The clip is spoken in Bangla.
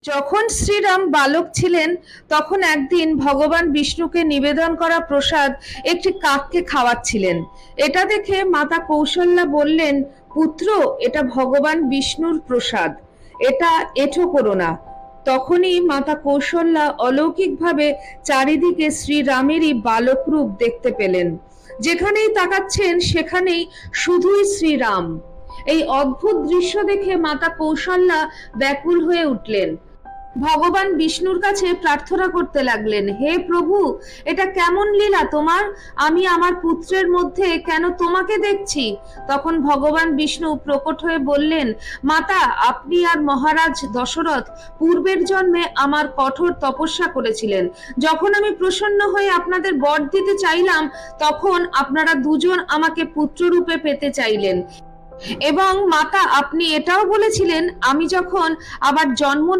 যখন শ্রীরাম বালক ছিলেন তখন একদিন ভগবান বিষ্ণুকে নিবেদন করা প্রসাদ একটি কাককে খাওয়াচ্ছিলেন। এটা দেখে মাতা কৌশল্যা বললেন, পুত্র, এটা ভগবান বিষ্ণুর প্রসাদ, এটা এঁঠো করো না। তখনই মাতা কৌশল্যা অলৌকিকভাবে চারিদিকে শ্রীরামেরই বালক রূপ দেখতে পেলেন। যেখানেই তাকাচ্ছেন সেখানেই শুধুই শ্রীরাম। এই অদ্ভুত দৃশ্য দেখে মাতা কৌশল্যা ব্যাকুল হয়ে উঠলেন। ভগবান বিষ্ণুর কাছে প্রার্থনা করতে লাগলেন, হে প্রভু, এটা কেমন লীলা তোমার? আমি আমার পুত্রের মধ্যে কেন তোমাকে দেখছি? তখন ভগবান বিষ্ণু প্রকট হয়ে বললেন, মাতা, আপনি আর মহারাজ দশরথ পূর্বের জন্মে আমার কঠোর তপস্যা করেছিলেন। যখন আমি প্রসন্ন হয়ে আপনাদের বর দিতে চাইলাম, তখন আপনারা দুজন আমাকে পুত্ররূপে পেতে চাইলেন। এবং মাতা, আপনি এটাও বলেছিলেন, আমি যখন আবার জন্ম